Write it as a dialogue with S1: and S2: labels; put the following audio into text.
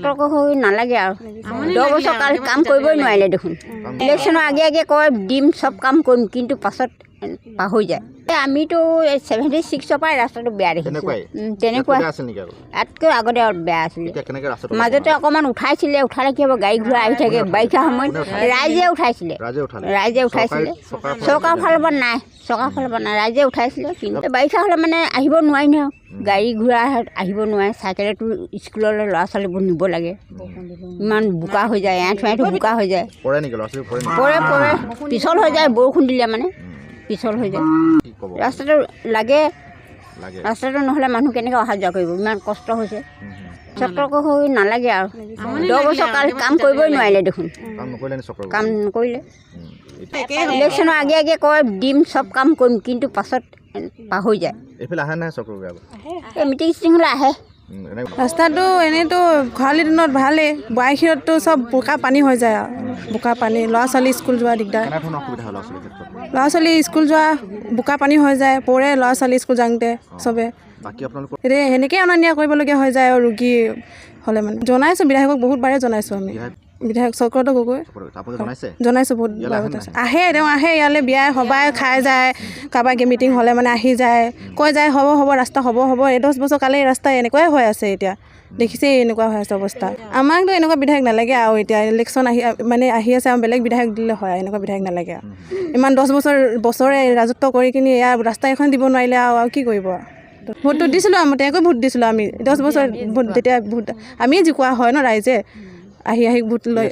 S1: সতৰ্ক হৈ নালাগে আৰু 10 বছৰ কাম কৰিবই নোৱাৰিলে দেখোন ইলেকশ্যনৰ আগে কয় দিম চব কাম কৰিম কিন্তু পাছত পাহৰি যায় আমিতো 76ৰ পৰাই ৰাস্তাটো বেয়া দেখিছোঁ তেনেকুৱা ইয়াতকৈ আগতে বেয়া আছিলে মাজতে অকণমান উঠাইছিলে উঠালে কি হ'ব গাড়ী ঘোঁৰা আহি থাকে বাৰিষা সময়ত ৰাইজে উঠাইছিলে চৰকাৰৰ ফালৰ পৰা নাই ৰাইজে উঠাইছিলে কিন্তু বাৰিষা হ'লে মানে আহিব নোৱাৰি নহয় গাড়ী ঘোঁৰা আহিব নোৱাৰে চাইকেলতো স্কুললৈ ল'ৰা ছোৱালীবোৰ নিব লাগে ইমান বোকা হৈ যায় এঁঠো বোকা হৈ যায় পৰে পিছল হৈ যায় বৰষুণ দিলে মানে পিছল হৈ যায় ৰাস্তাটো লাগে ৰাস্তাটো নহ'লে মানুহ কেনেকৈ অহা যোৱা কৰিব ইমান কষ্ট হৈছে সতৰ্ক হৈ নালাগে আৰু 10 বছৰ কাম কৰিবই নোৱাৰিলে দেখোন কাম নকৰিলে ইলেকশ্যনৰ আগে কয় দিম চব কাম কৰিম কিন্তু পাছত পাহৰি যায় এই মিটিং চিটিং হ'লে আহে
S2: ৰাস্তাটো এনেইতো খৰালি দিনত ভালেই বাৰিষাতো চব বোকা পানী হৈ যায় আৰু বোকা পানী ল'ৰা ছোৱালী স্কুল যোৱা দিগদাৰ ল'ৰা ছোৱালী স্কুল যোৱা বোকা পানী হৈ যায় পৰে ল'ৰা ছোৱালী স্কুল যাওঁতে চবে এতিয়া সেনেকৈ অনা নিয়া কৰিবলগীয়া হৈ যায় আৰু ৰোগী হ'লে মানে জনাইছোঁ বিধায়কক বহুত বাৰে জনাইছোঁ আমি বিধায়ক চক্ৰতো গগৈ জনাইছোঁ বহুত তেওঁ আহে ইয়ালৈ বিয়াই সবাই খাই যায় কাৰোবাৰ মিটিং হ'লে মানে আহি যায় কৈ যায় হ'ব ৰাস্তা হ'ব এই 10 বছৰ কালি ৰাস্তা এনেকুৱাই হৈ আছে এতিয়া দেখিছেই এনেকুৱা হৈ আছে অৱস্থা আমাকতো এনেকুৱা বিধায়ক নালাগে আৰু এতিয়া ইলেকশ্যন আহি আছে আৰু বেলেগ বিধায়ক দিলে হয় এনেকুৱা বিধায়ক নালাগে আৰু ইমান 10 বছৰে ৰাজত্ব কৰি কিনি ইয়াৰ ৰাস্তা এখন দিব নোৱাৰিলে আৰু কি কৰিব ভোটটো দিছিলোঁ তেওঁকো ভোট দিছিলোঁ আমি 10 বছৰ ভোট যেতিয়া ভোট আমিয়ে জিকোৱা হয় ন ৰাইজে আহি ভোট লৈ